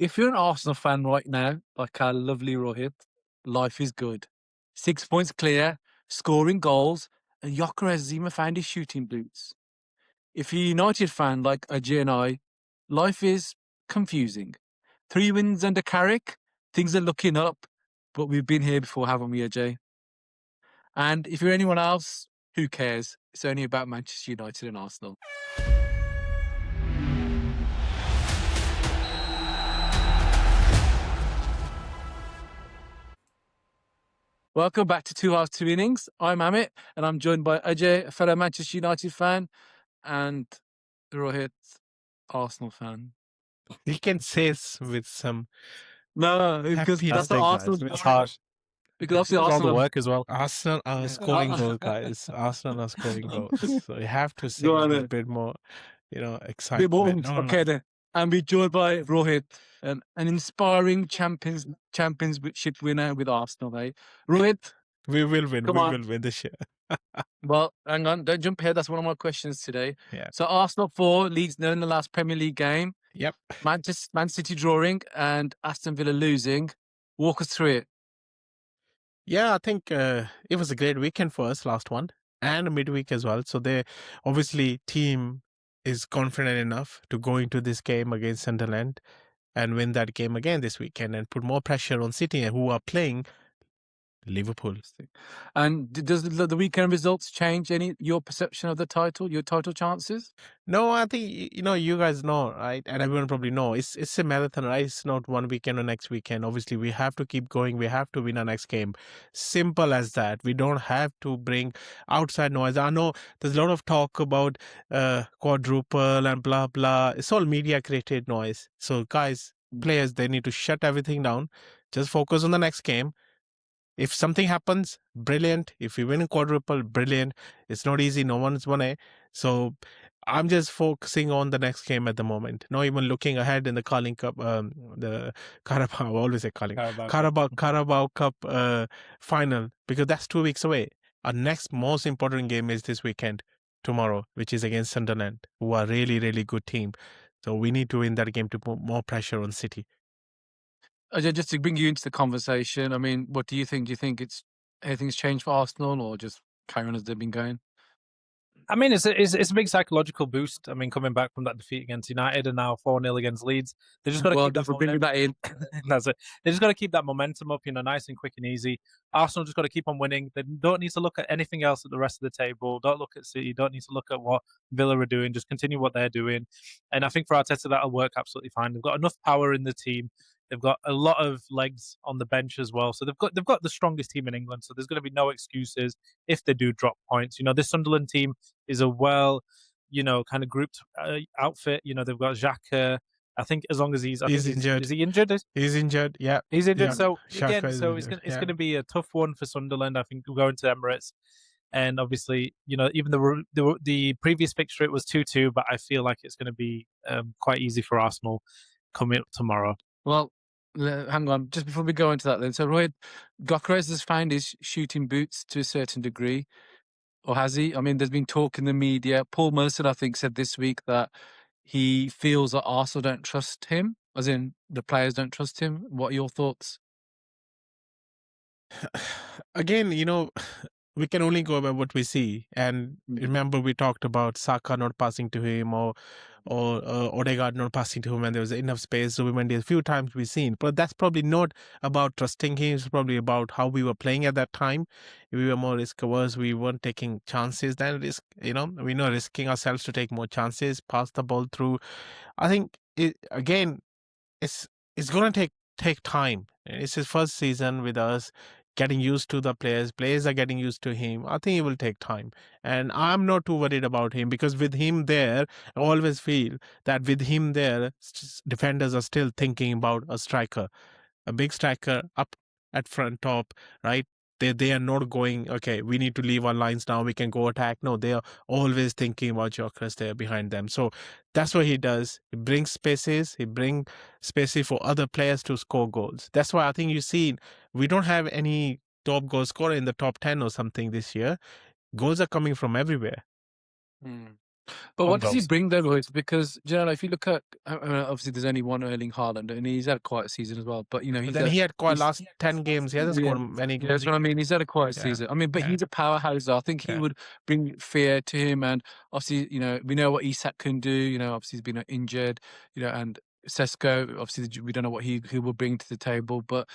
If you're an Arsenal fan right now, like our lovely Rohit, life is good. 6 points clear, scoring goals, and Gyökeres has even found his shooting boots. If you're a United fan like Ajay and I, life is confusing. 3 wins under Carrick, things are looking up, but we've been here before, haven't we, Ajay? And if you're anyone else, who cares? It's only about Manchester United and Arsenal. Welcome back to Two Halves, Two Innings. I'm Amit, and I'm joined by Ajay, a fellow Manchester United fan, and Rohit, Arsenal fan. You can say with some No, because happy that's the Arsenal. It's harsh. Because obviously It's all the Arsenal. work as well. Arsenal are scoring goals, guys. Arsenal are scoring goals. So you have to say Go on a then. bit more, Bit more excitement. oomph. Okay then. And we're joined by Rohit, an inspiring championship winner with Arsenal, eh? Rohit, We will win. Come we on. will win this year. well, hang on, don't jump ahead. That's one of my questions today. Yeah. So Arsenal 4, Leeds 0 in the last Premier League game. Yep. Man City drawing and Aston Villa losing. Walk us through it. Yeah, I think it was a great weekend for us, last one, and midweek as well. So they obviously team is confident enough to go into this game against Sunderland and win that game again this weekend and put more pressure on City, who are playing Liverpool. And does the weekend results change your perception of the title, your title chances? No, I think you guys know, right? And everyone probably know it's a marathon, right? It's not one weekend or next weekend. Obviously, we have to keep going. We have to win our next game. Simple as that. We don't have to bring outside noise. I know there's a lot of talk about quadruple and blah blah. It's all media created noise. So guys, players, they need to shut everything down. Just focus on the next game. If something happens, brilliant. If we win a quadruple, brilliant. It's not easy. No one's won it. So I'm just focusing on the next game at the moment. Not even looking ahead in the Carling Cup, the Carabao, I always say Carling. Carabao Cup final, because that's 2 weeks away. Our next most important game is this weekend, tomorrow, which is against Sunderland, who are really, really good team. So we need to win that game to put more pressure on City. Just to bring you into the conversation, I mean, what do you think? Do you think anything's changed for Arsenal, or just carry on as they've been going? I mean, it's a big psychological boost. I mean, coming back from that defeat against United and now 4-0 against Leeds, they just got to keep that bringing that in. That's it. They just got to keep that momentum up, nice and quick and easy. Arsenal just got to keep on winning. They don't need to look at anything else at the rest of the table. Don't look at City. Don't need to look at what Villa are doing. Just continue what they're doing. And I think for Arteta, that'll work absolutely fine. They've got enough power in the team. They've got a lot of legs on the bench as well. So they've got the strongest team in England. So there's going to be no excuses if they do drop points. This Sunderland team is a well, kind of grouped outfit. They've got Xhaka. I think as long as he's injured. Is he injured? He's injured, yeah. He's injured. Yeah. So Xhaka again, it's going to be a tough one for Sunderland. I think we'll go into Emirates. And obviously, even the previous fixture, it was 2-2, but I feel like it's going to be quite easy for Arsenal coming up tomorrow. Well, hang on, just before we go into that then. So Rohit, Gyökeres has found his shooting boots to a certain degree, or has he? I mean, there's been talk in the media. Paul Merson, I think, said this week that he feels that Arsenal don't trust him, as in the players don't trust him. What are your thoughts? Again, we can only go by what we see. And remember, we talked about Saka not passing to him or Odegaard not passing to him when there was enough space. So we went a few times we've seen. But that's probably not about trusting him. It's probably about how we were playing at that time. We were more risk-averse. We weren't taking chances. Then we're not risking ourselves to take more chances, pass the ball through. I think, it's going to take time. It's his first season with us. Getting used to the players are getting used to him. I think it will take time, and I'm not too worried about him, because with him there, I always feel that with him there, defenders are still thinking about a striker, a big striker up at front top, right? They are not going, okay, we need to leave our lines now, we can go attack. No, they are always thinking about Gyökeres there behind them. So that's what he does. He brings spaces. He brings spaces for other players to score goals. That's why I think you see we don't have any top goal scorer in the top 10 or something this year. Goals are coming from everywhere. But on what does he goals. bring though, Rohit? Because if you look at obviously there's only one Erling Haaland, and he's had quite a season as well. But But then he had quite he's last 10 games. He hasn't yeah, scored many yeah, goals. that's what I mean. He's had a quiet Yeah, season. I mean, but yeah, he's a powerhouse. I think he yeah. would bring fear to him, and obviously, we know what Isak can do. Obviously he's been injured. And Sesko, obviously, we don't know what he will bring to the table. But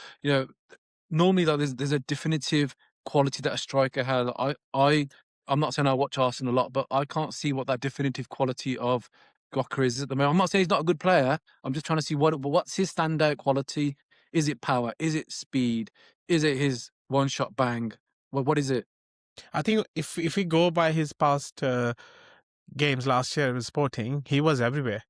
normally, like there's a definitive quality that a striker has. I'm not saying I watch Arsenal a lot, but I can't see what that definitive quality of Gyökeres is at the moment. I'm not saying he's not a good player. I'm just trying to see what's his standout quality. Is it power? Is it speed? Is it his one shot bang? What is it? I think if we go by his past games last year with Sporting, he was everywhere.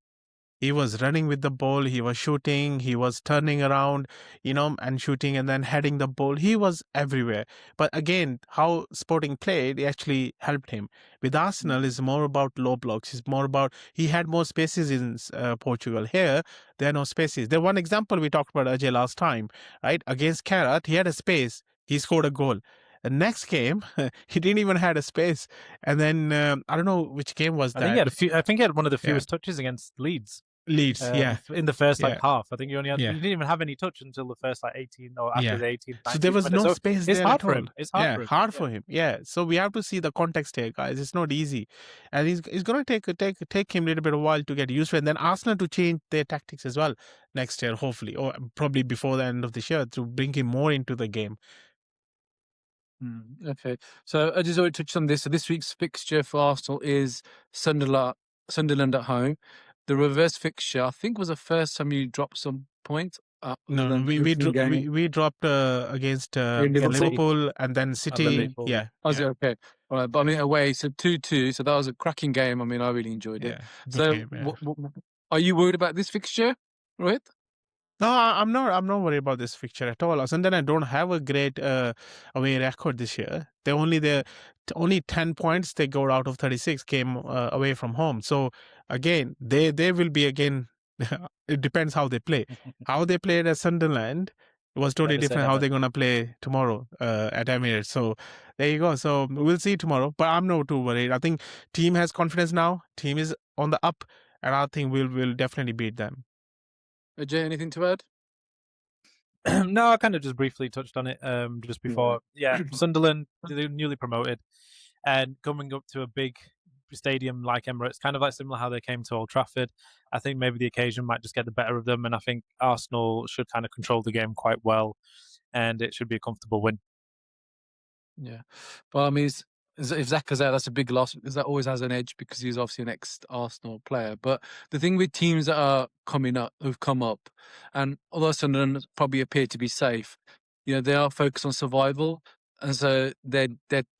He was running with the ball, he was shooting, he was turning around, and shooting and then heading the ball. He was everywhere. But again, how Sporting played actually helped him. With Arsenal, it's more about low blocks. It's more about he had more spaces in Portugal. Here, there are no spaces. There one example we talked about Ajay last time, right? Against Carrick, he had a space. He scored a goal. The next game, he didn't even had a space. And then I don't know which game was I that. think he had one of the Yeah. fewest touches against Leeds. Leeds, yeah. In the first Yeah. half. I think he Yeah. didn't even have any touch until the first 18 or after Yeah. the 18th. So there was no space It's there hard at for all. him. It's hard for him. Hard for him. Yeah. So we have to see the context here, guys. It's not easy, and he's going to take him a little bit of a while to get used to it. And then Arsenal to change their tactics as well next year, hopefully, or probably before the end of this year, to bring him more into the game. Okay, so I just already touched on this. So this week's fixture for Arsenal is Sunderland at home. The reverse fixture, I think, was the first time you dropped some points. No, we dropped against Liverpool and then City. Liverpool. Yeah. Was it okay? All right, but I mean away, so 2-2. So that was a cracking game. I mean, I really enjoyed it. Good So, game, yeah. are you worried about this fixture, Rohit? No, I'm not worried about this fixture at all. Sunderland don't have a great away record this year. Only 10 points they got out of 36 came away from home. So again, they will be again. It depends how they play. How they played at Sunderland was totally different. How they're gonna play tomorrow at Emirates. So there you go. So we'll see tomorrow. But I'm not too worried. I think team has confidence now. Team is on the up, and I think we'll definitely beat them. Ajay, anything to add? No, I kind of just briefly touched on it just before. Yeah, Sunderland, they're newly promoted, and coming up to a big stadium like Emirates, kind of like similar how they came to Old Trafford. I think maybe the occasion might just get the better of them, and I think Arsenal should kind of control the game quite well, and it should be a comfortable win. Yeah, well, I mean, if Zaka's out, that's a big loss because that always has an edge because he's obviously an ex-Arsenal player. But the thing with teams that are who've come up, and although Sunderland probably appear to be safe, they are focused on survival, and so they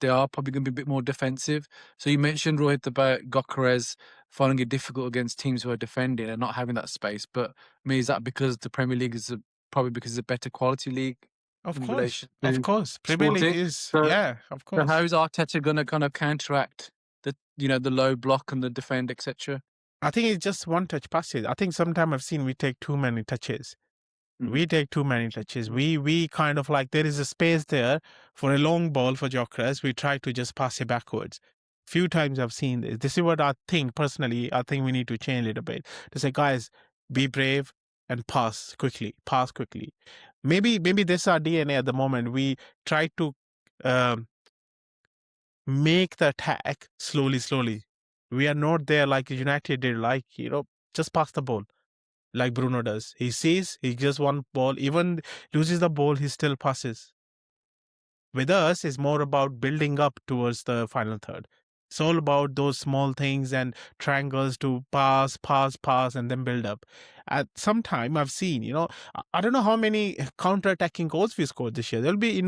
are probably going to be a bit more defensive. So you mentioned, Rohit, about Gyökeres finding it difficult against teams who are defending and not having that space. But I mean, is that because the Premier League is probably because it's a better quality league? Of course. Premier League is, So of course. how is Arteta going to kind of counteract the low block and the defend, etc.? I think it's just one touch passes. I think sometimes I've seen we take too many touches. We take too many touches. We kind of like there is a space there for a long ball for Gyökeres. We try to just pass it backwards. Few times I've seen this. This is what I think personally. I think we need to change a little bit to say, guys, be brave and pass quickly. Maybe this is our DNA at the moment. We try to make the attack slowly. We are not there like United did, just pass the ball like Bruno does. He sees, he just one ball, even loses the ball, he still passes. With us, it's more about building up towards the final third. It's all about those small things and triangles to pass, and then build up. At some time, I've seen, I don't know how many counter-attacking goals we scored this year. There'll be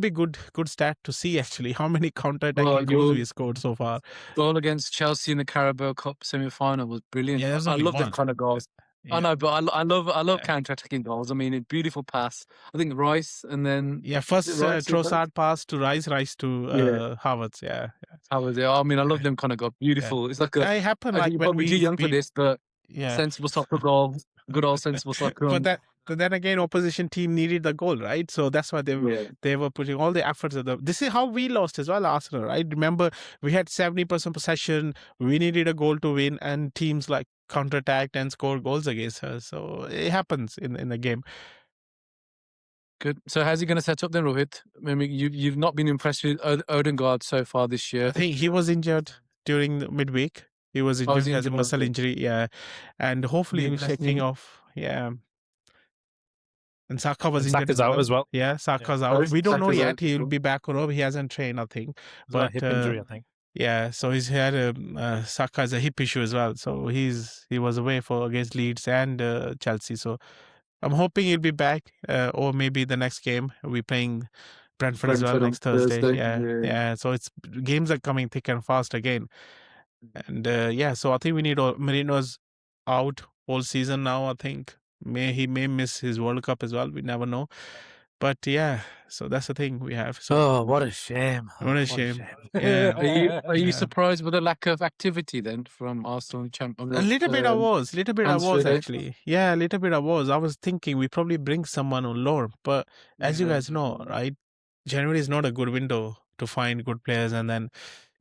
good stat to see actually how many counter-attacking goals we scored so far. Goal against Chelsea in the Carabao Cup semi-final was brilliant. Yeah, I love that kind of goals. Yeah. I know, but I love counter-attacking goals. I mean, a beautiful pass. I think Rice, and then first Trossard pass to Rice to Havertz. Yeah. Havertz. Yeah, I mean, I love them kind of goals. Beautiful. It's like it happened I like think you're when probably too young for this, but yeah. sensible soccer goal, good old sensible soccer. But But then again, opposition team needed the goal, right? So that's why they were putting all the efforts at this is how we lost as well, Arsenal, right? Remember, we had 70% possession, we needed a goal to win, and teams like counterattacked and scored goals against us. So it happens in the game. Good. So how's he going to set up then, Rohit? I mean, you've not been impressed with Odegaard so far this year. I think he was injured during the midweek. He was injured, he has a muscle injury, yeah. And hopefully he's shaking off, yeah. And Saka was injured Saka's out as well. Yeah, Saka's Oh, out. We don't know Saka's yet. out. He'll be back or not. He hasn't trained, I think. It's a hip injury, I think. Yeah, so he's had Saka has a hip issue as well. So he was away for against Leeds and Chelsea. So I'm hoping he'll be back, or maybe the next game we're playing Brentford as well next Thursday. Yeah. So games are coming thick and fast again, and so I think we need Marino's out all season now. I think he may miss his World Cup as well. We never know. But yeah, so that's the thing we have. So, what a shame! What a shame! Yeah. Are you surprised with the lack of activity then from Arsenal? A little bit I was actually. Yeah, a little bit I was. I was thinking we probably bring someone on loan, but as you guys know, right? January is not a good window to find good players, and then.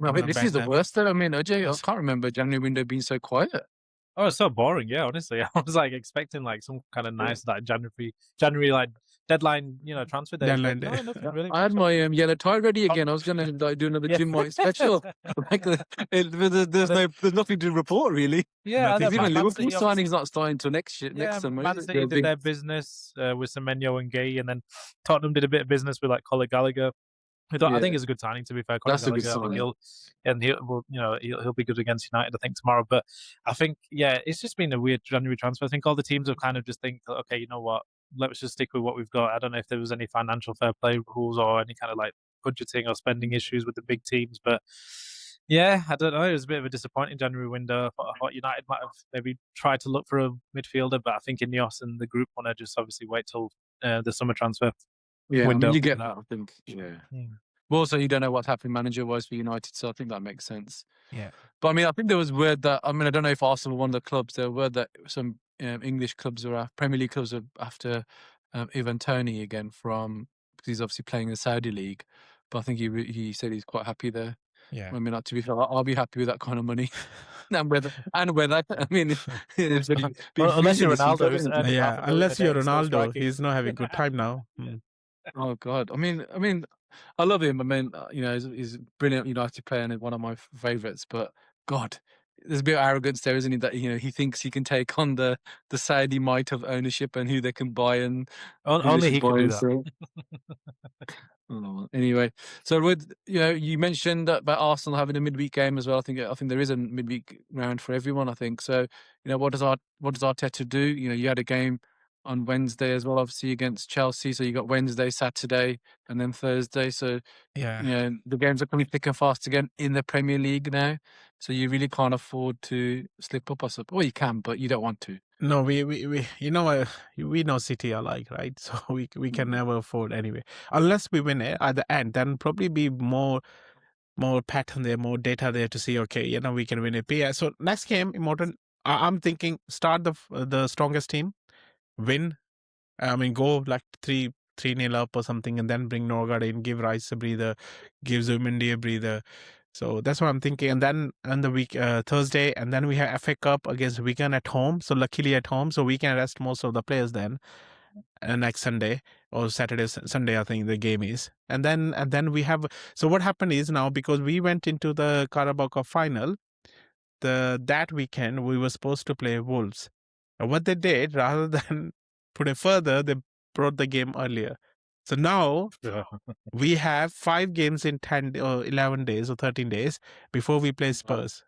I mean, this is the worst. Though. I mean, Ajay, I can't remember January window being so quiet. Oh, it's so boring. Yeah, honestly, I was like expecting like some kind of nice like January like deadline, transfer day. Deadline day. No, nothing really. I had my yellow tie ready again. I was going to do another Jim White special. There's nothing to report really. Yeah, even Liverpool signing's not starting until next summer. Man City did their business with Semenyo and Gay, and then Tottenham did a bit of business with like Conor Gallagher. I think it's a good signing, to be fair. That's a good signing. He'll be good against United, I think, tomorrow. But I think, it's just been a weird January transfer. I think all the teams have kind of just think, okay, you know what, let's just stick with what we've got. I don't know if there was any financial fair play rules or any kind of like budgeting or spending issues with the big teams, but yeah, I don't know. It was a bit of a disappointing January window. I thought United might have maybe tried to look for a midfielder, but I think Ineos and the group want to just obviously wait till the summer transfer. Yeah, window. I mean, you get that, I think. Yeah. Well, also, you don't know what's happening manager-wise for United, so I think that makes sense. Yeah. But, I mean, I think there was word that, I mean, I don't know if Arsenal were one of the clubs, there were word that some English clubs or Premier League clubs are after Ivan Toney again because he's obviously playing in the Saudi League. But I think he said he's quite happy there. Yeah. I mean, to be fair, I'll be happy with that kind of money. and whether, I mean, unless you're Ronaldo. Unless you're Ronaldo, he's not having a good time now. Oh God! I mean, I love him. I mean, he's a brilliant United player and one of my favourites. But God, there's a bit of arrogance there, isn't he? That he thinks he can take on the Saudi might of ownership and who they can buy and only he can do that. Anyway, so you mentioned about Arsenal having a midweek game as well. I think there is a midweek round for everyone. I think so. What does Arteta do? You had a game on Wednesday as well, obviously against Chelsea. So you got Wednesday, Saturday, and then Thursday. So the games are coming thick and fast again in the Premier League now. So you really can't afford to slip up. I suppose. Well, you can, but you don't want to. No, we know City are like, right? So we can never afford anyway, unless we win it at the end. Then probably be more pattern there, more data there to see. Okay, we can win it. But yeah, so next game, important. I'm thinking start the strongest team. Win, I mean, go like 3-0 up or something, and then bring Norgard in, give Rice a breather, give Zubimendi a breather. So that's what I'm thinking. And then on the week Thursday, and then we have FA Cup against Wigan at home. So luckily at home, so we can rest most of the players then. And next Sunday or Sunday, I think the game is. And then we have. So what happened is now, because we went into the Carabao Cup final, that weekend we were supposed to play Wolves. And what they did, rather than put it further, they brought the game earlier. So now we have 5 games in 10 or 11 days or 13 days before we play Spurs.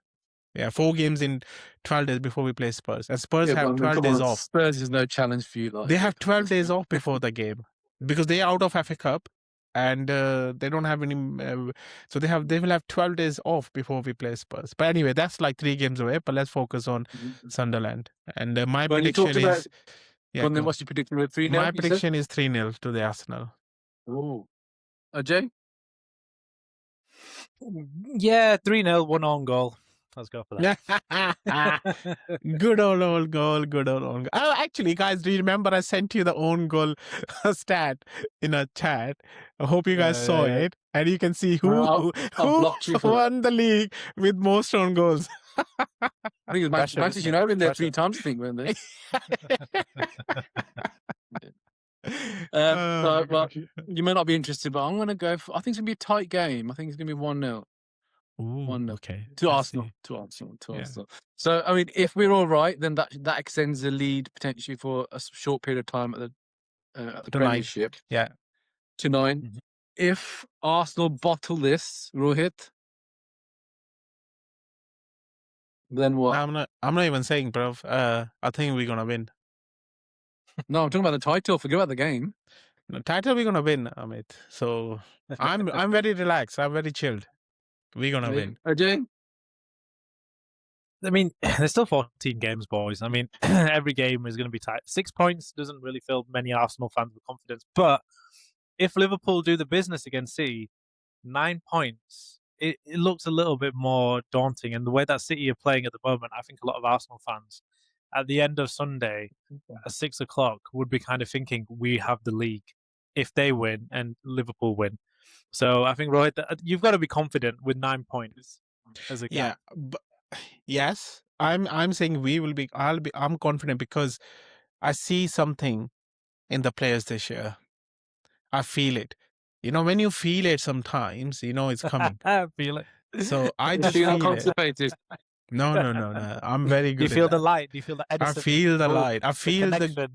Yeah, 4 games in 12 days before we play Spurs. And Spurs have 12 days off. Spurs is no challenge for you. They have 12 days off before the game because they are out of FA Cup. And they don't have any, so they will have 12 days off before we play Spurs. But anyway, that's like 3 games away. But let's focus on Sunderland. And my prediction is, what's your prediction? 3-0? My prediction is 3-0 to the Arsenal. Oh, Ajay? Yeah, 3-0, 1 on goal. Let's go for that. Good old goal. Oh, actually, guys, do you remember I sent you the own goal stat in a chat? I hope you guys saw Yeah. it, and you can see I'll who block you for that. won the league with most own goals. I think it was Pressure, Manchester isn't it? United in there Pressure. 3 times, I think, weren't they? Oh, So, my well, gosh. you may not be interested, but I'm going to go for, I think it's going to be a tight game. I think it's going to be 1-0. Ooh, 1-0. okay. To Let's Arsenal. see. To Arsenal. To Yeah. Arsenal. So, I mean, if we're all right, then that extends the lead potentially for a short period of time at the Tonight. Premiership Yeah. to 9. Mhm. If Arsenal bottle this, Rohit, then what? I'm not even saying, bro. I think we're gonna win. No, I'm talking about the title. Forget about the game. The title we're gonna win, Amit. So I'm very relaxed. I'm very chilled. We're gonna win. Ajay? I mean, there's still 14 games, boys. I mean, every game is going to be tight. 6 points doesn't really fill many Arsenal fans with confidence. But if Liverpool do the business against City, 9 points, it looks a little bit more daunting. And the way that City are playing at the moment, I think a lot of Arsenal fans at the end of Sunday at 6 o'clock would be kind of thinking we have the league if they win and Liverpool win. So I think, Rohit, you've got to be confident with 9 points as a cap. Yeah, but yes, I'm saying we will be. I'm confident because I see something in the players this year. I feel it. You know, when you feel it, sometimes you know it's coming. I feel it. So I Do just you feel feel it. constipated? No. I'm very Do good. you feel at the that. light? Do you feel the I Edison? feel the pull, light. I feel connection?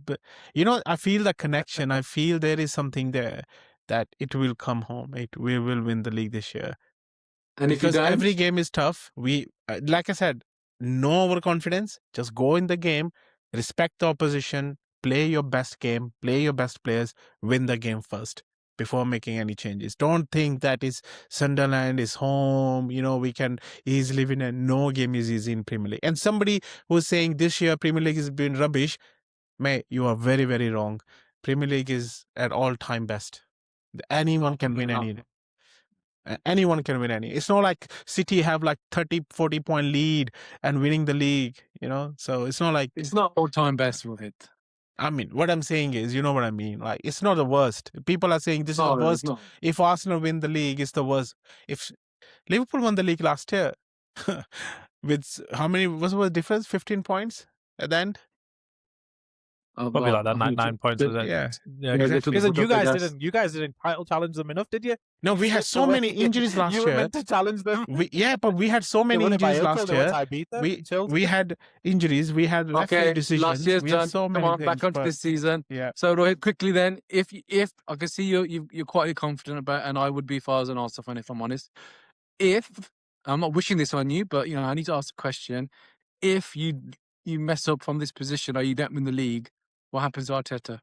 you know, I feel the connection. I feel there is something there that it will come home. We will win the league this year. And if you Because don't? every game is tough. We, like I said, no overconfidence. Just go in the game, respect the opposition, play your best game, play your best players, win the game first before making any changes. Don't think that is Sunderland is home. You know, we can easily win. And no game is easy in Premier League. And somebody who's saying this year Premier League has been rubbish, mate, you are very, very wrong. Premier League is at all-time best. Anyone can win any. Anyone can win any. It's not like City have like 30, 40 point lead and winning the league, you know? So it's not like, It's not all-time best, Rohit. I mean, what I'm saying is, you know what I mean? Like, it's not the worst. People are saying this is the No, it's worst. not. If Arsenal win the league, it's the worst. If Liverpool won the league last year, with how many, was the difference? 15 points at the end? Probably like that. 9 points. Was it? Yeah. Yeah, exactly. because you guys didn't title challenge them enough, did you? No, we had so many injuries last You were year. meant to challenge them. But we had so many injuries last year. We had injuries. We had referee decisions. Last year's we had done. so Come many on, things, back onto but- this season. Yeah. So, Rohit, quickly then, if I can see you're quite confident about, and I would be if I was an Arsenal fan, if I'm honest. If I'm not wishing this on you, but you know, I need to ask a question. If you mess up from this position or you don't win the league, what happens to Arteta?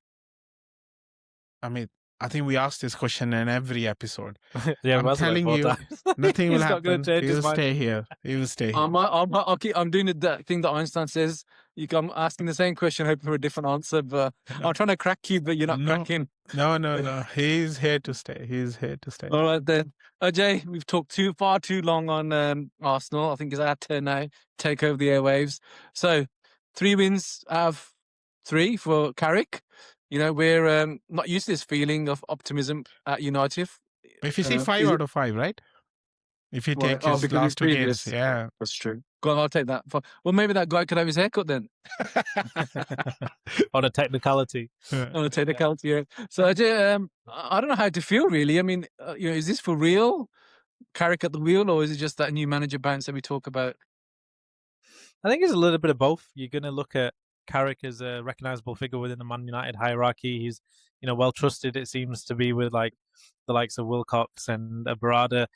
I mean, I think we asked this question in every episode. Yeah, I'm telling you, nothing will He's not happen. gonna change He his will mind. stay here. He will stay here. I'm doing that thing that Einstein says. I'm asking the same question, hoping for a different answer, but No. I'm trying to crack you, but you're not No. cracking. No. He's here to stay. He's here to stay. All right then, Ajay, we've talked far too long on Arsenal. I think it's our turn now. Take over the airwaves. So, 3 wins out of 3 for Carrick. You know, we're not used to this feeling of optimism at United. If you see 5 is it- out of 5, right? If you Right, take his because last it's 2 games, previous. yeah. That's true. Go on, I'll take that. Well, maybe that guy could have his haircut then. On a technicality. On a technicality, yeah. So, Ajay, I don't know how to feel really. I mean, you know, is this for real? Carrick at the wheel, or is it just that new manager bounce that we talk about? I think it's a little bit of both. You're going to look at Carrick as a recognizable figure within the Man United hierarchy. He's, you know, well trusted. It seems to be with like the likes of Wilcox and Barada,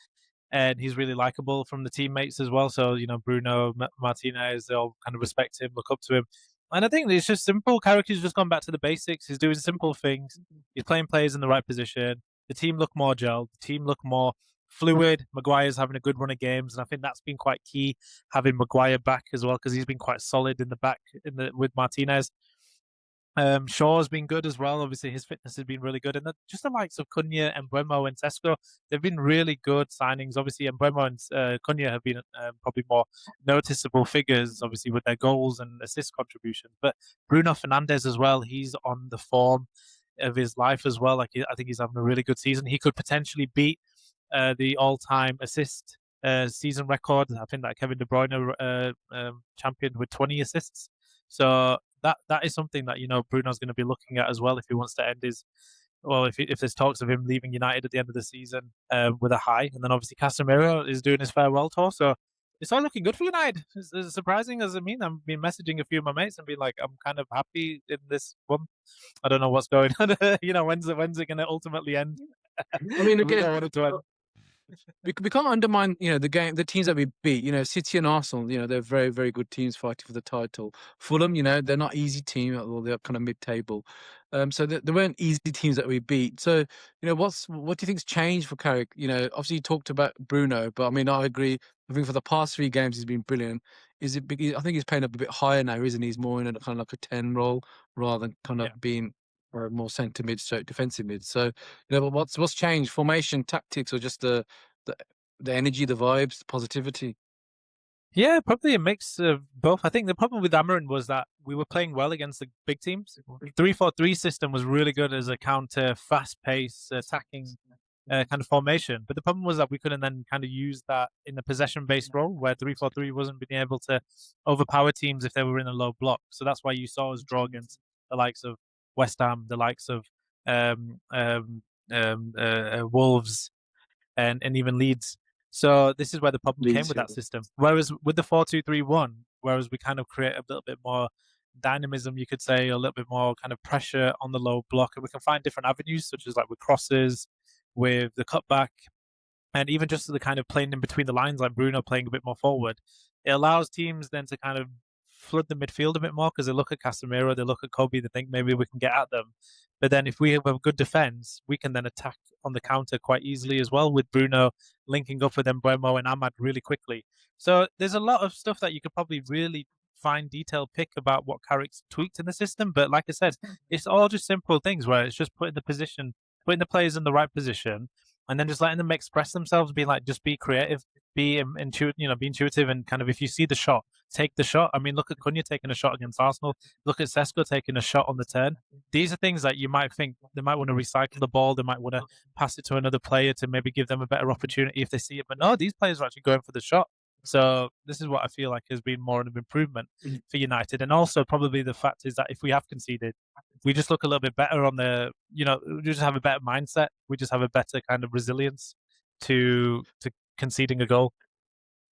and he's really likable from the teammates as well. So, you know, Bruno, Martinez, they all kind of respect him, look up to him. And I think it's just simple. Carrick has just gone back to the basics. He's doing simple things. He's playing players in the right position. The team look more gelled. The team look more fluid. Maguire's having a good run of games, and I think that's been quite key, having Maguire back as well, because he's been quite solid in the back with Martinez. Shaw's been good as well. Obviously, his fitness has been really good. And just the likes of Cunha, Mbeumo, and Sesko, they've been really good signings. Obviously, Mbeumo and Cunha have been probably more noticeable figures, obviously, with their goals and assist contributions. But Bruno Fernandes as well, he's on the form of his life as well. Like, I think he's having a really good season. He could potentially beat the all-time assist season record. I think that Kevin De Bruyne championed with 20 assists. So that is something that Bruno's going to be looking at as well if he wants to end his. Well, if there's talks of him leaving United at the end of the season with a high, and then obviously Casemiro is doing his farewell tour, so it's all looking good for United. As surprising as I've been messaging a few of my mates and being like, I'm kind of happy in this one. I don't know what's going on. When's it going to ultimately end? I mean, We again, don't want it to end. we can't undermine, the teams that we beat. City and Arsenal, they're very, very good teams fighting for the title. Fulham, they're not easy team, or they're kind of mid-table. So they weren't easy teams that we beat. So, what do you think's changed for Carrick? Obviously you talked about Bruno, but I mean, I agree. I think for the past 3 games he's been brilliant. I think he's playing up a bit higher now, isn't he? He's more in a kind of like a 10 role rather than kind of being or more centre mid, stroke defensive mid. So, but what's changed? Formation, tactics, or just the the energy, the vibes, the positivity? Yeah, probably a mix of both. I think the problem with Amarin was that we were playing well against the big teams. 3-4-3 system was really good as a counter, fast pace, attacking kind of formation. But the problem was that we couldn't then kind of use that in the possession based role where 3-4-3 wasn't being able to overpower teams if they were in a low block. So that's why you saw us draw against the likes of West Ham, the likes of Wolves, and even Leeds. So this is where the problem came with that system. Whereas with the 4-2-3-1, whereas we kind of create a little bit more dynamism, you could say, a little bit more kind of pressure on the low block, and we can find different avenues, such as like with crosses, with the cutback, and even just the kind of playing in between the lines, like Bruno playing a bit more forward. It allows teams then to kind of flood the midfield a bit more because they look at Casemiro, they look at Kobe, they think maybe we can get at them. But then if we have a good defense, we can then attack on the counter quite easily as well, with Bruno linking up with Mbeumo and Ahmad really quickly. So there's a lot of stuff that you could probably really fine detailed pick about what Carrick's tweaked in the system. But like I said, it's all just simple things where it's just putting the players in the right position, and then just letting them express themselves, be like, just be creative, be intuitive, and kind of, if you see the shot, take the shot. I mean, look at Cunha taking a shot against Arsenal. Look at Sesko taking a shot on the turn. These are things that you might think they might want to recycle the ball. They might want to pass it to another player to maybe give them a better opportunity if they see it. But no, these players are actually going for the shot. So this is what I feel like has been more of an improvement for United. And also probably the fact is that if we have conceded, we just look a little bit better on we just have a better mindset. We just have a better kind of resilience to conceding a goal.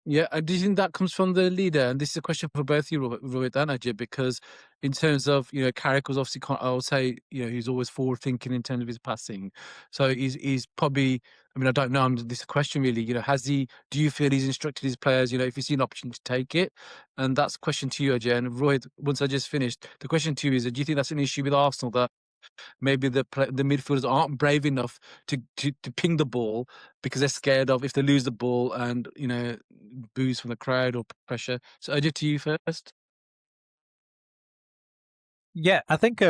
Yeah, do you think that comes from the leader? And this is a question for both you, Rohit and Ajay, because in terms of, Carrick was obviously, I would say, he's always forward thinking in terms of his passing. So he's probably, I mean, I don't know, this is a question really, do you feel he's instructed his players, if you see an opportunity to take it? And that's a question to you, Ajay. And Rohit, once I just finished, the question to you is, do you think that's an issue with Arsenal, that maybe the midfielders aren't brave enough to ping the ball because they're scared of if they lose the ball and boos from the crowd or pressure? So Ajay, to you first. Yeah, I think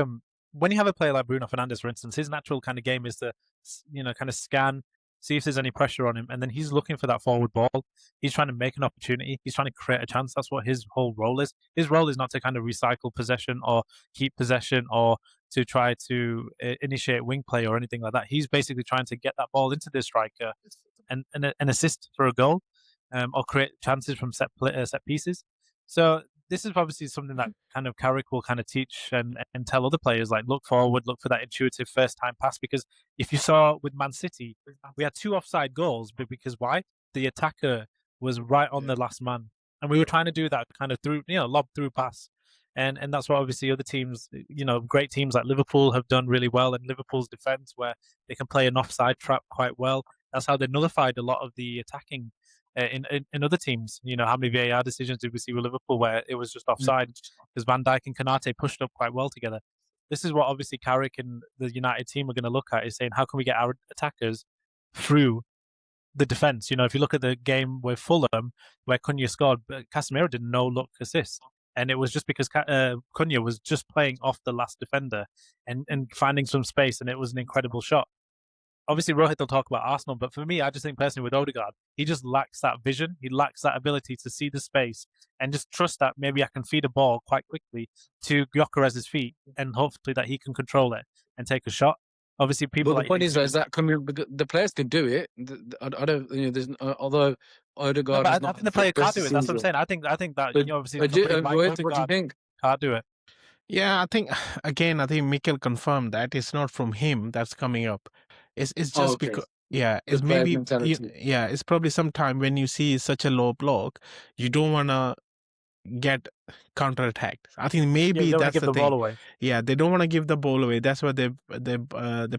when you have a player like Bruno Fernandes, for instance, his natural kind of game is to kind of scan, see if there's any pressure on him, and then he's looking for that forward ball. He's trying to make an opportunity. He's trying to create a chance. That's what his whole role is. His role is not to kind of recycle possession or keep possession or to try to initiate wing play or anything like that. He's basically trying to get that ball into the striker and assist for a goal, or create chances from set pieces. So this is obviously something that kind of Carrick will kind of teach and tell other players, like, look forward, look for that intuitive first time pass. Because if you saw with Man City, we had 2 offside goals, but because why? The attacker was right on the last man, and we were trying to do that kind of through, lob through pass. And that's what obviously other teams, great teams like Liverpool have done really well, and Liverpool's defense, where they can play an offside trap quite well. That's how they nullified a lot of the attacking in other teams. How many VAR decisions did we see with Liverpool where it was just offside because Van Dijk and Konate pushed up quite well together? This is what obviously Carrick and the United team are going to look at, is saying, how can we get our attackers through the defense? If you look at the game with Fulham where Cunha scored, Casemiro did no look assist. And it was just because Cunha was just playing off the last defender and finding some space, and it was an incredible shot. Obviously, Rohit will talk about Arsenal, but for me, I just think personally with Odegaard, he just lacks that vision. He lacks that ability to see the space and just trust that maybe I can feed a ball quite quickly to Gyökeres' feet, and hopefully that he can control it and take a shot. Obviously, people But the like point is that the players can do it. I don't. There's although Odegaard is I not. think the player can't best do it. That's what I'm season. saying. I think that But, obviously Rohit, what do you Odegaard think? can't do it. Yeah, I think again, I think Mikel confirmed that it's not from him that's coming up. It's just Okay. because it's The players' maybe mentality. it's probably sometime when you see such a low block, you don't wanna get counterattacked. I think Yeah, maybe you don't want that's to give the the thing. ball away. Yeah, they don't want to give the ball away. That's why they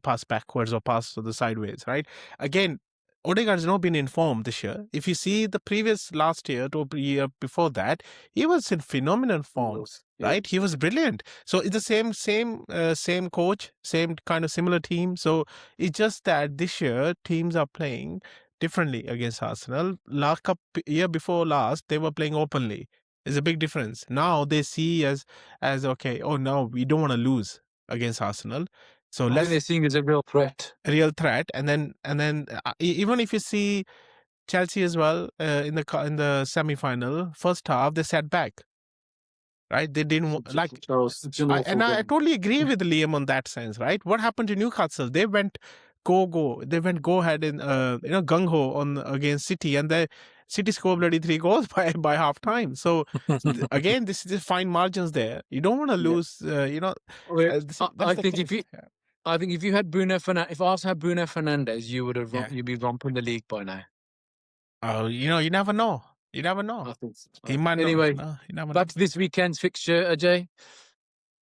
pass backwards or pass to the sideways, right? Again, Odegaard's not been informed this year. If you see the previous last year to year before that, he was in phenomenal form, Yeah. right? He was brilliant. So it's the same coach, same kind of similar team. So it's just that this year teams are playing differently against Arsenal. Year before last, they were playing openly. There's a big difference. Now they see as okay, oh no, we don't want to lose against Arsenal. So I think they're let's seeing as a real threat. real threat. And then even if you see Chelsea as well in the semi-final, first half they sat back. Right? They didn't like I totally agree with Liam on that sense, right? What happened to Newcastle? They went go. They went go ahead and gung ho on against City, and the City scored bloody 3 goals by half time. So again, this is fine margins there. You don't want to lose. I think if you had Bruno Fernandes, if Arsenal had Bruno Fernandes, you would have you'd be romping the league by now. Oh, you never know. You never know. I think so. He might anyway, no, you never back know. to this weekend's fixture, Ajay.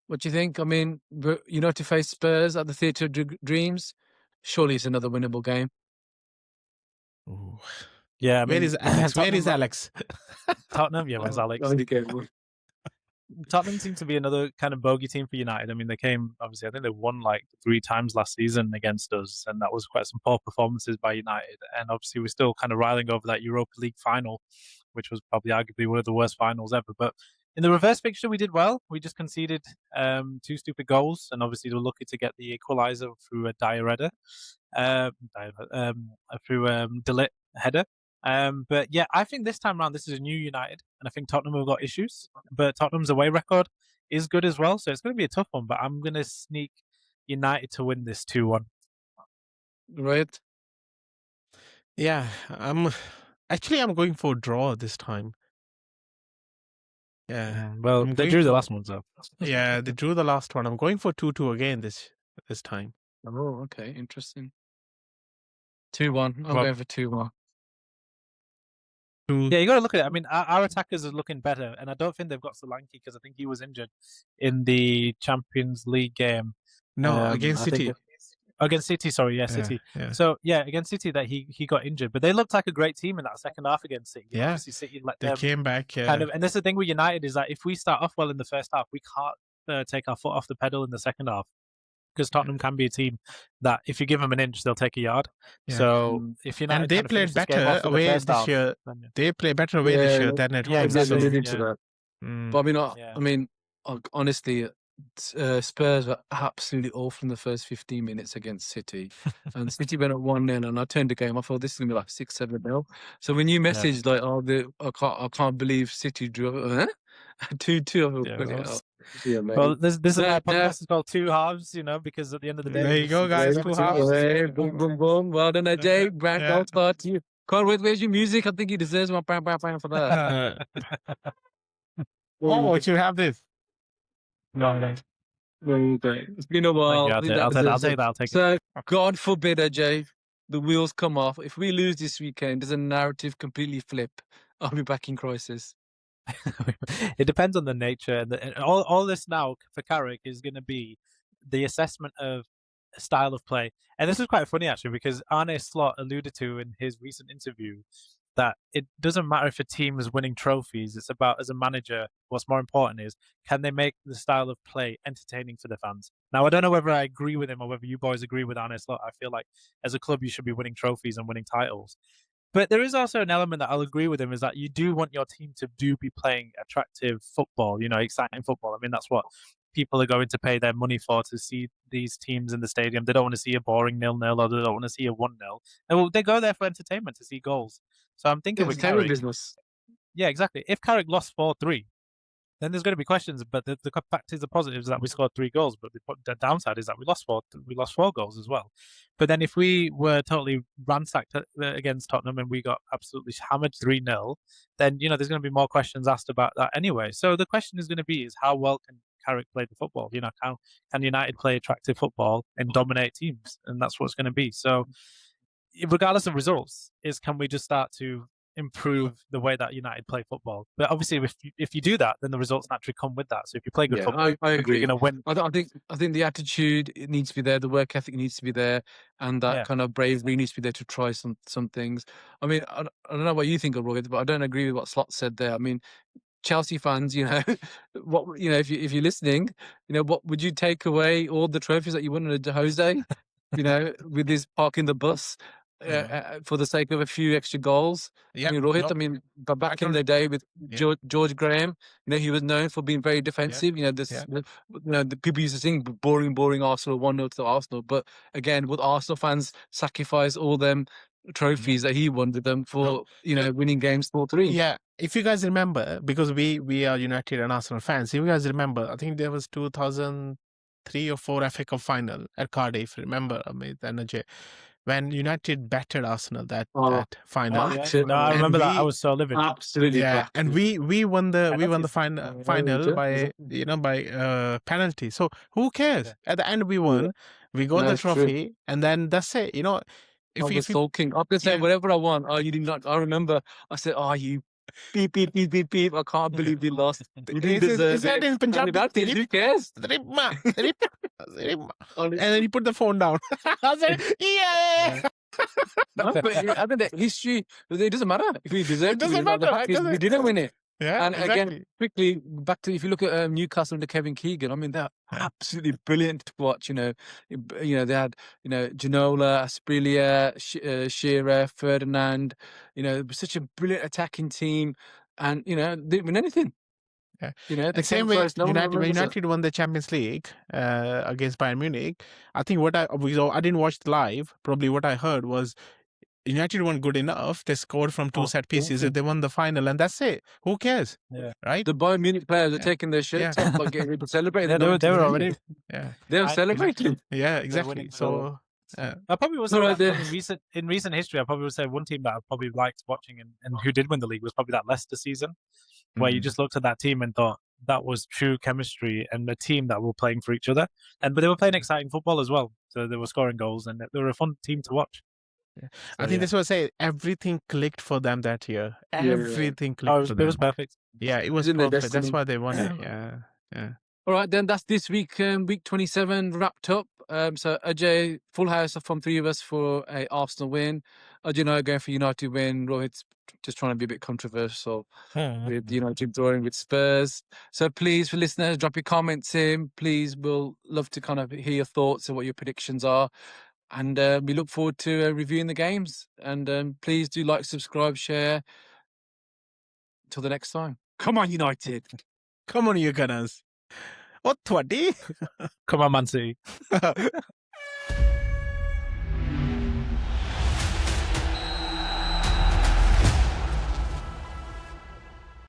What do you think? I mean, to face Spurs at the Theatre of Dreams, surely it's another winnable game. Ooh. Yeah, I mean, where is Alex? Where is Alex? Tottenham? Yeah, where's Alex? Tottenham seems to be another kind of bogey team for United. I mean, they came, obviously, I think they won like 3 times last season against us, and that was quite some poor performances by United. And obviously, we're still kind of riling over that Europa League final, which was probably arguably one of the worst finals ever. But in the reverse fixture, we did well. We just conceded 2 stupid goals, and obviously, we were lucky to get the equaliser through a Diarreda, through De Ligt header. But yeah, I think this time around, this is a new United, and I think Tottenham have got issues. But Tottenham's away record is good as well, so it's going to be a tough one. But I'm going to sneak United to win this 2-1. Right? Yeah, I'm going for a draw this time. Yeah. Well, they drew the last one, so. Yeah, they drew the last one. I'm going for 2-2 again this time. Oh, okay, interesting. 2-1. I'm going for 2-1. Yeah, you got to look at it. I mean, our attackers are looking better, and I don't think they've got Solanke because I think he was injured in the Champions League game. No, against City. Against City, sorry, City. Yeah. So yeah, against City that he got injured, but they looked like a great team in that second half against City. Yeah, obviously City let they came back. Yeah. Kind of, and that's the thing with United is that if we start off well in the first half, we can't take our foot off the pedal in the second half. Because Tottenham can be a team that if you give them an inch, they'll take a yard. Yeah. So if you're not, and they played better away this year. They play better away this year than at home. Exactly. But I mean, honestly, Spurs were absolutely awful in the first 15 minutes against City, and City went up 1-0, and I turned the game. I thought this is gonna be like 6-7-0. So when you messaged I can't believe City drew 2-2. Well, this is a podcast is called Two Halves, because at the end of the day, there you go, guys. 2 halves. Boom, boom, boom. Well done, Ajay. Grand goal start to you. Carl, where's your music? I think he deserves one. Bam, bam, bam for that. Oh, you have this. No. It's been a while. I'll take that. I'll take it. So, God forbid, Ajay, the wheels come off. If we lose this weekend, does a narrative completely flip? I'll be back in crisis. It depends on the nature. And all this now for Carrick is going to be the assessment of style of play. And this is quite funny, actually, because Arne Slot alluded to in his recent interview that it doesn't matter if a team is winning trophies. It's about, as a manager, what's more important is, can they make the style of play entertaining for the fans? Now, I don't know whether I agree with him or whether you boys agree with Arne Slot. I feel like as a club, you should be winning trophies and winning titles. But there is also an element that I'll agree with him is that you do want your team to be playing attractive football, exciting football. I mean, that's what people are going to pay their money for, to see these teams in the stadium. They don't want to see a boring 0-0 or they don't want to see a 1-0. They go there for entertainment, to see goals. So I'm thinking with Entertainment Carrick, business. yeah, exactly. If Carrick lost 4-3, then there's going to be questions. But the fact is, the positive is that we scored 3 goals, but the downside is that we lost 4 goals as well. But then if we were totally ransacked against Tottenham and we got absolutely hammered 3-0, then there's going to be more questions asked about that anyway. So the question is going to be is how well can Carrick play the football? How can United play attractive football and dominate teams? And that's what it's going to be. So regardless of results, can we just start to improve the way that United play football? But obviously, if you do that, then the results naturally come with that. So if you play good football, I agree. you're going to win. I think the attitude, it needs to be there, the work ethic needs to be there, and that kind of bravery needs to be there to try some things. I mean, I don't know what you think of Rohit, but I don't agree with what Slot said there. I mean, Chelsea fans, what if you're listening, what would you take away all the trophies that you won on a Jose, with this parking the bus for the sake of a few extra goals? Yep. I mean, Rohit, Nope. but back in the day with George Graham, he was known for being very defensive. The people used to sing boring Arsenal 1-0 to Arsenal, but again, would Arsenal fans sacrifice all them trophies that he won with them for winning games 4-3? Yeah, if you guys remember, because we are United and Arsenal fans, if you guys remember, I think there was 2003 or 4 FA Cup final at Cardiff. Remember, with energy when United battered Arsenal that final. No, I remember that. I was so livid. Absolutely, and we won the final by by penalty. So who cares? At the end, we won. We got the trophy, and then that's it. If I was sulking, I could say whatever I want. Oh, you did not. I remember. I said, "Oh, you beep beep beep beep beep. I can't believe you lost. You didn't deserve it." In Punjabi. Who cares? And then he put the phone down. I said, "Yeah." No, but I think the history, it doesn't matter if we deserve it. Doesn't matter. The fact is, we didn't win it. Yeah, and again, quickly back to, if you look at Newcastle under Kevin Keegan, I mean, they're absolutely brilliant to watch. They had Ginola, Asprilla, Shearer, Ferdinand. It was such a brilliant attacking team, and they didn't win anything. The same way United won the Champions League against Bayern Munich. I think I didn't watch it live. Probably what I heard was United weren't good enough. They scored from 2 set pieces. They won the final, and that's it. Who cares? Right? The Bayern Munich players are taking their shirts off, like getting ready to celebrate. They were already. They were celebrating. Yeah, exactly. So. I probably would say in recent history, I probably would say one team that I probably liked watching and who did win the league was probably that Leicester season, where you just looked at that team and thought that was true chemistry and a team that were playing for each other, but they were playing exciting football as well. So they were scoring goals and they were a fun team to watch. So, I think this was everything clicked for them that year. Everything clicked for them. It was perfect. Yeah, it was perfect. That's why they won it. Yeah. All right, then that's this week, week 27 wrapped up. So Ajay, full house from 3 of us for a Arsenal win. Ajay and I are going for United win. Rohit's just trying to be a bit controversial with United drawing with Spurs. So please, for listeners, drop your comments in. Please, we'll love to kind of hear your thoughts and what your predictions are. And we look forward to reviewing the games. And please do like, subscribe, share. Until the next time. Come on, United. Come on, you gunners. What, 20? Come on, Man City.